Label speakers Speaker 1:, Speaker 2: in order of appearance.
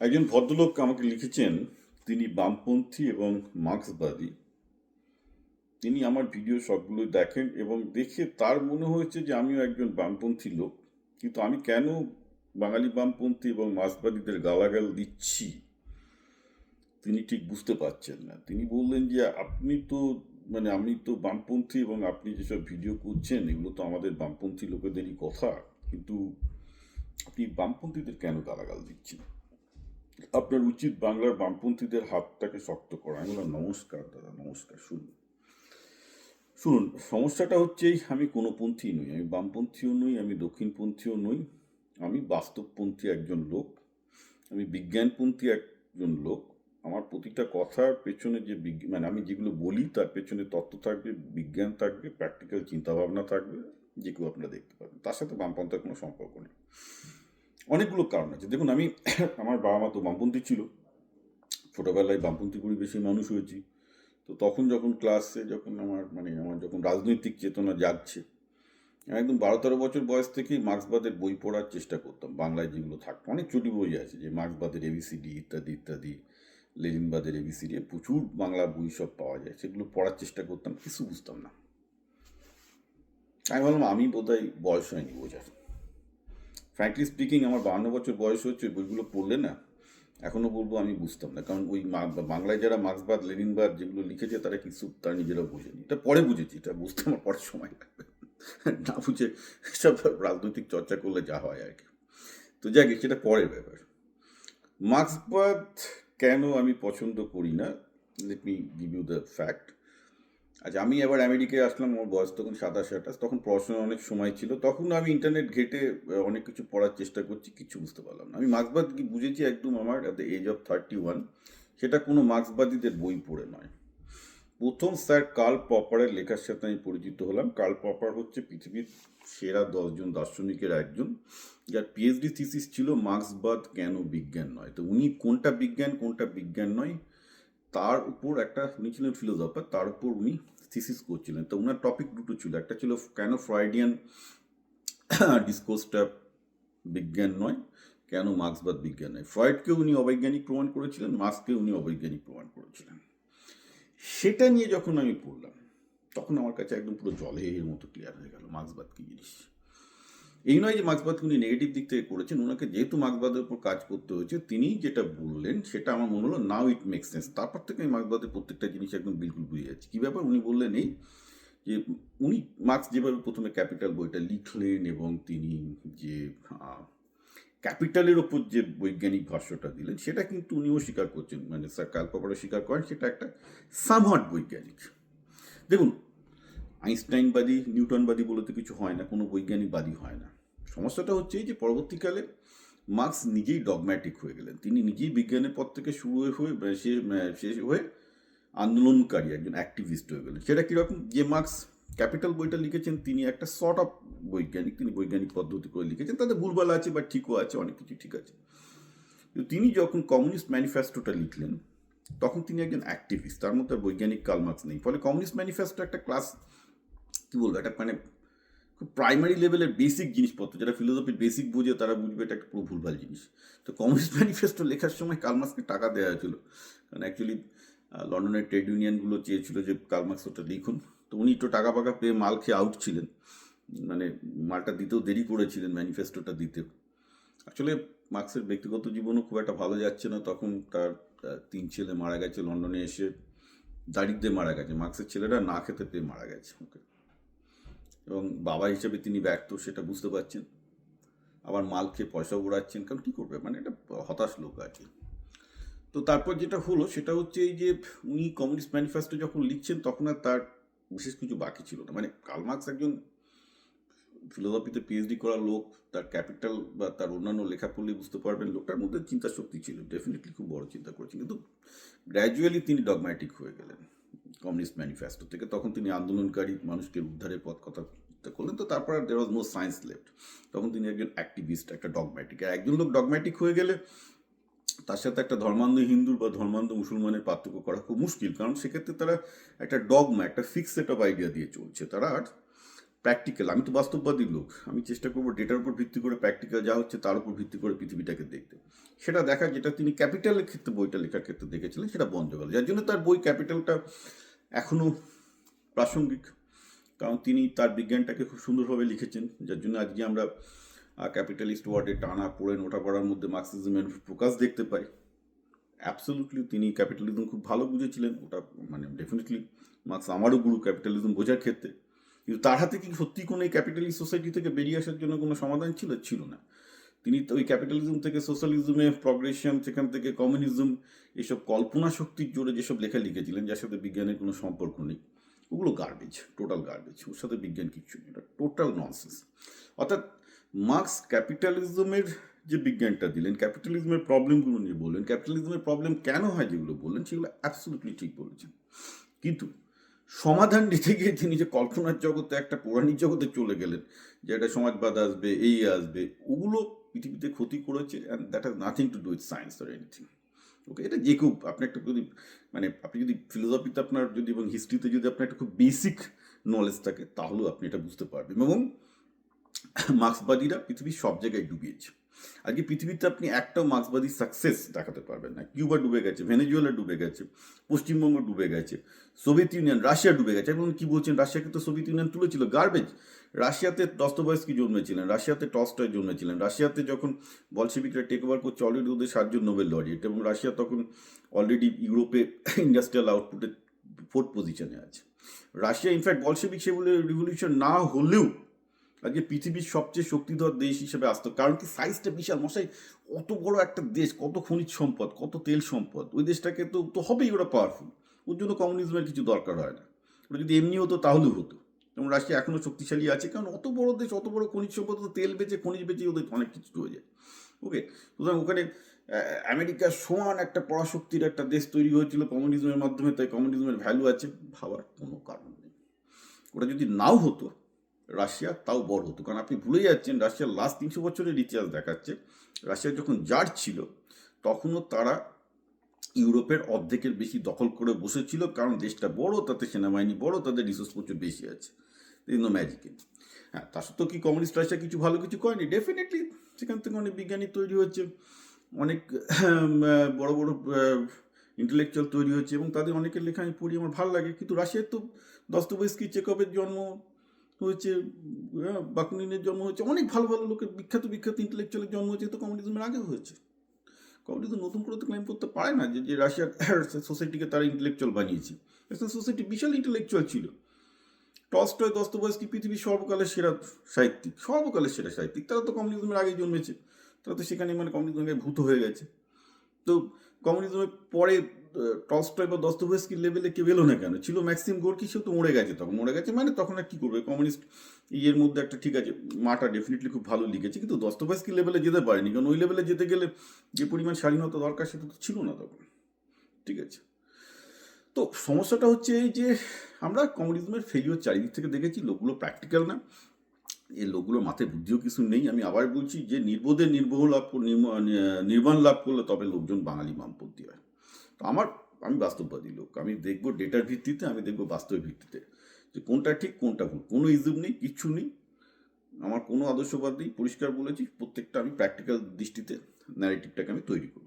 Speaker 1: একজন ভদ্রলোক আমাকে লিখেছেন, তিনি বামপন্থী এবং মার্ক্সবাদী। তিনি আমার ভিডিও সবগুলো দেখেন এবং দেখে তার মনে হয়েছে যে আমিও একজন বামপন্থী লোক, কিন্তু আমি কেন বাঙালি বামপন্থী এবং মার্ক্সবাদীদের গালাগাল দিচ্ছি তিনি ঠিক বুঝতে পারছেন না। তিনি বললেন যে আপনি তো আমি তো বামপন্থী এবং আপনি যেসব ভিডিও করছেন এগুলো তো আমাদের বামপন্থী লোকেদেরই কথা, কিন্তু আপনি বামপন্থীদের কেন গালাগাল দিচ্ছেন? আপনার উচিত বাংলার বামপন্থীদের হাতটাকে শক্ত করা। আমি বললাম, নমস্কার দাদা, নমস্কার। শুনুন শুনুন, সমস্যাটা হচ্ছেই আমি কোনো পন্থী নই। আমি বামপন্থীও নই, আমি দক্ষিণপন্থীও নই। আমি বাস্তবপন্থী একজন লোক। আমি বিজ্ঞানপন্থী একজন লোক। আমার প্রতিটা কথার পেছনে যে আমি যেগুলো বলি তার পেছনে তত্ত্ব থাকবে, বিজ্ঞান থাকবে, প্র্যাকটিক্যাল চিন্তাভাবনা থাকবে, যেগুলো আপনারা দেখতে পাবেন। তার সাথে বামপন্থার কোনো সম্পর্ক নেই। অনেকগুলো কারণ আছে। দেখুন, আমি আমার বাবা মা তো বামপন্থী ছিল। ছোটবেলায় বামপন্থী পরিবেশে মানুষ হয়েছি। তো তখন যখন ক্লাসে যখন আমার যখন রাজনৈতিক চেতনা জাগছে, আমি একদম 12-13 বছর বয়স থেকেই মার্ক্সবাদের বই পড়ার চেষ্টা করতাম। বাংলায় যেগুলো থাকতো, অনেক চটি বই আছে, যে মার্ক্সবাদের এবিসিডি ইত্যাদি ইত্যাদি, লেনিনবাদের এবিসিডি, প্রচুর বাংলা বই সব পাওয়া যায়, সেগুলো পড়ার চেষ্টা করতাম। কিছু বুঝতাম না। আমি ভাবলাম আমি বোধহয় বয়স হয়নি বোঝার। ফ্র্যাঙ্কলি স্পিকিং, আমার 52 বছর বয়স হচ্ছে, বইগুলো পড়লে না এখনও বলবো আমি বুঝতাম না। কারণ ওই বাংলায় যারা মার্ক্সবাদ লেনিনবাদ যেগুলো লিখেছে তারা কিছু তারা নিজেরা বোঝেনি। এটা পরে বুঝেছি, এটা বুঝতে আমার পরে সময় লাগবে। না বুঝে সব রাজনৈতিক চর্চা করলে যা হয় আর কি। তো যাক, সেটা পরের ব্যাপার। মার্ক্সবাদ কেন আমি পছন্দ করি না, let me give you the fact. আচ্ছা, আমি এবার আমেরিকায় আসলাম, আমার বয়স তখন 27-28, তখন পড়াশোনার অনেক সময় ছিল। তখন আমি ইন্টারনেট ঘেটে অনেক কিছু পড়ার চেষ্টা করছি, কিছু বুঝতে পারলাম না। আমি মার্ক্সবাদ কি বুঝেছি একদম আমার অ্যাট দ্য এজ অফ 31। সেটা কোনো মার্ক্সবাদীদের বই পড়ে নয়। প্রথম স্যার কার্ল পপারের লেখার সাথে আমি পরিচিত হলাম। কার্ল পপার হচ্ছে পৃথিবীর সেরা 10জন দার্শনিকের একজন, যার পিএইচডি থিসিস ছিল মার্ক্সবাদ কেন বিজ্ঞান নয়। তো উনি কোনটা বিজ্ঞান কোনটা বিজ্ঞান নয় তার উপর উনি ছিলেন ফিলোসফার, তার উপর উনি থিসিস করছিলেন। তো ওনার টপিক দুটো ছিল, একটা ছিল কেন ফ্রয়েডিয়ান ডিসকোর্সটা বিজ্ঞান নয়, কেন মার্ক্সবাদ বিজ্ঞান নয়। ফ্রয়েডকে উনি অবৈজ্ঞানিক প্রমাণ করেছিলেন, মার্ক্সকে উনি অবৈজ্ঞানিক প্রমাণ করেছিলেন। সেটা নিয়ে যখন আমি পড়লাম তখন আমার কাছে একদম পুরো জলের মতো ক্লিয়ার হয়ে গেল মার্ক্সবাদ কি জিনিস। এই নয় যে মার্ক্সবাদকে উনি নেগেটিভ দিক থেকে করেছেন, ওনাকে যেহেতু মার্ক্সবাদের উপর কাজ করতে হয়েছে, তিনি যেটা বললেন সেটা আমার মনে হলো নাও ইট মেক সেন্স। তারপর থেকে আমি মার্ক্সবাদের প্রত্যেকটা জিনিস একদম বিলকুল বুঝে যাচ্ছি। কী ব্যাপার, উনি বললেন এই যে উনি মার্ক্স যেভাবে প্রথমে ক্যাপিটাল বইটা লিখলেন এবং তিনি যে ক্যাপিটালের ওপর যে বৈজ্ঞানিক ভাষ্যটা দিলেন সেটা কিন্তু উনিও স্বীকার করছেন, স্যার কার্ল পপারও স্বীকার করেন সেটা একটা সামহাট বৈজ্ঞানিক। দেখুন, আইনস্টাইনবাদী নিউটনবাদী বলে তো কিছু হয় না, কোনো বৈজ্ঞানিকবাদী হয় না। সমস্যাটা হচ্ছে যে পরবর্তীকালে মার্ক্স নিজেই ডগম্যাটিক হয়ে গেলেন। তিনি নিজেই বিজ্ঞানের পথ থেকে শুরু শেষ হয়ে আন্দোলনকারী একজন অ্যাক্টিভিস্ট হয়ে গেলেন। সেটা কীরকম, যে মার্ক্স ক্যাপিটাল বইটা লিখেছেন তিনি একটা সর্ট অফ বৈজ্ঞানিক, তিনি বৈজ্ঞানিক পদ্ধতি করে লিখেছেন, তাতে ভুলভাল আছে বা ঠিকও আছে, অনেক কিছু ঠিক আছে। কিন্তু তিনি যখন কমিউনিস্ট ম্যানিফেস্টোটা লিখলেন তখন তিনি একজন অ্যাক্টিভিস্ট, তার মধ্যে বৈজ্ঞানিক কার্ল মার্ক্স নেই। ফলে কমিউনিস্ট ম্যানিফেস্টো একটা ক্লাস, কী বলবো, একটা খুব প্রাইমারি লেভেলের বেসিক জিনিসপত্র, যারা ফিলোসফির বেসিক বোঝে তারা বুঝবে এটা একটা পুরো ভুলভাল জিনিস। তো কমিউনিস্ট ম্যানিফেস্টো লেখার সময় কার্ল মার্ক্সকে টাকা দেওয়া হয়েছিল, কারণ অ্যাকচুয়ালি লন্ডনের ট্রেড ইউনিয়নগুলো চেয়েছিল যে কার্ল মার্ক্স ওটা লিখুন। তো উনি একটু টাকা পাকা পেয়ে মাল খেয়ে আউট ছিলেন, মালটা দিতেও দেরি করেছিলেন, ম্যানিফেস্টোটা দিতেও। আসলে মার্ক্সের ব্যক্তিগত জীবনও খুব একটা ভালো যাচ্ছে না। তখন তার 3 ছেলে মারা গেছে, লন্ডনে এসে দারিদ্র্যে মারা গেছে। মার্ক্সের ছেলেরা না খেতে পেয়ে মারা গেছে। ওকে, এবং বাবা হিসেবে তিনি ব্যর্থ সেটা বুঝতে পারছেন, আবার মাল খেয়ে পয়সাও উড়াচ্ছেন, কারণ কী করবে, এটা হতাশ লোক আর কি। তো তারপর যেটা হলো সেটা হচ্ছে এই যে উনি কমিউনিস্ট ম্যানিফেস্টো যখন লিখছেন তখন আর তার বিশেষ কিছু বাকি ছিল না। কার্ল মার্ক্স একজন ফিলোসফিতে পিএইচডি করা লোক, তার ক্যাপিটাল বা তার অন্যান্য লেখা পড়লে বুঝতে পারবেন লোকটার মধ্যে চিন্তা শক্তি ছিল, ডেফিনেটলি খুব বড় চিন্তা করেছেন, কিন্তু গ্র্যাজুয়ালি তিনি ডগম্যাটিক হয়ে গেলেন কমিউনিস্ট ম্যানিফেস্টো থেকে। তখন তিনি আন্দোলনকারী মানুষকে উদ্ধারের পথ কথা করলেন। তো তারপর আর দেয়ার ওয়াজ নো সায়েন্স লেফট। তখন তিনি একজন অ্যাক্টিভিস্ট, একটা ডগম্যাটিক। আর একজন লোক ডগম্যাটিক হয়ে গেলে তার সাথে একটা ধর্মান্ধ হিন্দুর বা ধর্মান্ধ মুসলমানের পার্থক্য করা খুব মুশকিল, কারণ সেক্ষেত্রে তারা একটা ডগমা, একটা ফিক্স সেট অফ আইডিয়া দিয়ে চলছে। তারা আর প্র্যাকটিক্যাল, আমি তো বাস্তববাদী লোক, আমি চেষ্টা করবো ডেটার উপর ভিত্তি করে প্র্যাকটিক্যাল যা হচ্ছে তার উপর ভিত্তি করে পৃথিবীটাকে দেখতে, সেটা দেখা যেটা তিনি ক্যাপিটালের ক্ষেত্রে বইটা লেখার ক্ষেত্রে দেখেছিলেন সেটা বন্ধ গেল, যার জন্য তার বই ক্যাপিটালটা এখনও প্রাসঙ্গিক, কারণ তিনি তার বিজ্ঞানটাকে খুব সুন্দরভাবে লিখেছেন, যার জন্য আজকে আমরা ক্যাপিটালিস্ট ওয়ার্ডে টানা পড়ে ওঠা পড়ার মধ্যে মার্কসিজমের ফোকাস দেখতে পাই। অ্যাবসলিউটলি তিনি ক্যাপিটালিজম খুব ভালো বুঝেছিলেন, ওটা মানে ডেফিনেটলি মার্কস আমারও গুরু ক্যাপিটালিজম বোঝার ক্ষেত্রে, কিন্তু তার হাতে কি সত্যি কোনো এই ক্যাপিটালিস্ট সোসাইটি থেকে বেরিয়ে আসার জন্য কোনো সমাধান ছিল না। তিনি তো ওই ক্যাপিটালিজম থেকে সোশ্যালিজমে প্রগ্রেশন, সেখান থেকে কমিউনিজম, এইসব কল্পনা শক্তির জোরে যেসব লেখা লিখেছিলেন যার সাথে বিজ্ঞানের কোনো সম্পর্ক নেই, ওগুলো গার্বেজ, টোটাল গার্বেজ, ওর সাথে বিজ্ঞান কিচ্ছু নেই, এটা টোটাল ননসেন্স। অর্থাৎ মার্কস ক্যাপিটালিজমের যে বিজ্ঞানটা দিলেন, ক্যাপিটালিজমের প্রবলেমগুলো নিয়ে বললেন, ক্যাপিটালিজমের প্রবলেম কেন হয় যেগুলো বললেন সেগুলো অ্যাবসলিউটলি ঠিক বলেছেন, কিন্তু সমাধান দিতে গিয়ে তিনি যে কল্পনার জগতে একটা পৌরাণিক জগতে চলে গেলেন, যে একটা সমাজবাদ আসবে, এই আসবে, ওগুলো পৃথিবীতে ক্ষতি করেছে, and that has nothing to do with science or anything. Okay, এটা যে খুব আপনি একটা যদি মানে আপনি যদি ফিলোসফিতে আপনার যদি এবং হিস্ট্রিতে যদি আপনার একটা খুব বেসিক নলেজ থাকে তাহলেও আপনি এটা বুঝতে পারবেন। এবং মার্ক্সবাদীরা পৃথিবীর সব জায়গায় ডুবিয়েছে, আজকে পৃথিবীতে আপনি একটাও মার্ক্সবাদী সাকসেস দেখাতে পারবেন না। কিউবা ডুবে গেছে, ভেনেজুয়েলা ডুবে গেছে, পশ্চিমবঙ্গ ডুবে গেছে, সোভিয়েত ইউনিয়ন, রাশিয়া ডুবে গেছে। এবং কি বলছেন, রাশিয়াকে তো সোভিয়েত ইউনিয়ন তুলেছিল, গার্বেজ। রাশিয়াতে দস্তয়েভস্কি জন্মেছিলেন, রাশিয়াতে টলস্টয় জন্মেছিলেন, রাশিয়াতে যখন বলশেভিকরা টেক ওভার করছে অলরেডি ওদের 7 জন নোবেল লরিয়েট, এবং রাশিয়া তখন অলরেডি ইউরোপে ইন্ডাস্ট্রিয়াল আউটপুটে 4th পজিশনে আছে। রাশিয়া ইনফ্যাক্ট বলশেভিক সেগুলো রিভলিউশন না হলেও আজকে পৃথিবীর সবচেয়ে শক্তিধর দেশ হিসেবে আসতো, কারণ কি সাইজটা বিশাল, মশাই অত বড় একটা দেশ, কত খনিজ সম্পদ, কত তেল সম্পদ, ওই দেশটাকে তো তো হবেই ওরা পাওয়ারফুল, ওর জন্য কমিউনিজমের কিছু দরকার হয় না, ওটা যদি এমনি হতো তাহলেও হতো। যেমন রাশিয়া এখনও শক্তিশালী আছে, কারণ অত বড় দেশ, অত বড় খনিজ সম্পদ, তেল বেচে খনিজ বেচে ওদের অনেক কিছু হয়ে যায়। ওকে, সুতরাং ওখানে আমেরিকার সমান একটা পরাশক্তির একটা দেশ তৈরি হয়েছিল কমিউনিজমের মাধ্যমে, তাই কমিউনিজমের ভ্যালু আছে, ভাবার কোনো কারণ নেই। ওটা যদি নাও হতো রাশিয়া তাও বড় হতো, কারণ আপনি ভুলে যাচ্ছেন রাশিয়ার লাস্ট 300 বছরের ইতিহাস দেখাচ্ছে রাশিয়া যখন জার ছিল তখনও তারা ইউরোপের অর্ধেকের বেশি দখল করে বসেছিল, কারণ দেশটা বড়, তাতে সেনাবাহিনী বড়, তাদের রিসোর্স প্রচুর বেশি আছে, নো ম্যাজিকে। হ্যাঁ, তা সত্ত্বেও কি কমিউনিস্ট রাশিয়া কিছু ভালো কিছু করেনি? ডেফিনেটলি সেখান থেকে অনেক বিজ্ঞানী তৈরি হচ্ছে, অনেক বড় বড় ইন্টেলেকচুয়াল তৈরি হচ্ছে, এবং তাদের অনেকের লেখা আমি পড়ি, আমার ভালো লাগে। কিন্তু রাশিয়ায় তো দস্তয়েভস্কি, চেকভের জন্ম হয়েছে, বাকুনিনের জন্ম হয়েছে, অনেক ভালো ভালো লোকের বিখ্যাত বিখ্যাত ইন্টেলেকচুয়ালের জন্ম হয়েছে, তো কমিউনিজমের আগেও হয়েছে। কমিউনিজম নতুন করে তো ক্লেম করতে পারে না যে রাশিয়ার সোসাইটিকে তারা ইন্টেলেকচুয়াল বানিয়েছে। সোসাইটি বিশাল ইন্টেলেকচুয়াল ছিল। টলস্টয়, দস্তয়েভস্কি পৃথিবীর সর্বকালের সেরা সাহিত্যিক, সর্বকালের সেরা সাহিত্যিক, তারা তো কমিউনিজমের আগেই জন্মেছে, তারা তো সেখানে মানে কমিউনিজমের ভূত হয়ে গেছে। তো কমিউনিজমের পরে টলস্টয় বা দস্তয়েভস্কির লেভেলে কেউ এলো না কেন? ছিল ম্যাক্সিম গোর্কি, সেও তো মরে গেছে, তখন মরে গেছে মানে তখন আর কী করবে কমিউনিস্ট ইয়ের মধ্যে একটা, ঠিক আছে মাটা ডেফিনেটলি খুব ভালো লিখেছে, কিন্তু দস্তয়েভস্কির লেভেলে যেতে পারেনি, কারণ ওই লেভেলে যেতে গেলে যে পরিমাণ স্বাধীনতা দরকার সেটা তো ছিল না তখন। ঠিক আছে, তো সমস্যাটা হচ্ছে এই যে আমরা কমিউনিজমের ফেলিওর চারিদিক থেকে দেখেছি, লোকগুলো প্র্যাকটিক্যাল না, এই লোকগুলোর মাথায় বুদ্ধিও কিছু নেই। আমি আবার বলছি যে নির্বোধে নির্বাণ লাভ করলে তবে লোকজন বাঙালি বামপন্থী হয়। তো আমি বাস্তববাদী লোক, আমি দেখবো ডেটার ভিত্তিতে, আমি দেখবো বাস্তবের ভিত্তিতে যে কোনটা ঠিক কোনটা ভুল, কোনো ইজুম নেই, কিচ্ছু নেই, আমার কোনো আদর্শবাদ নেই, পরিষ্কার বলেছি, প্রত্যেকটা আমি প্র্যাকটিক্যাল দৃষ্টিতে ন্যারেটিভটাকে আমি তৈরি করি।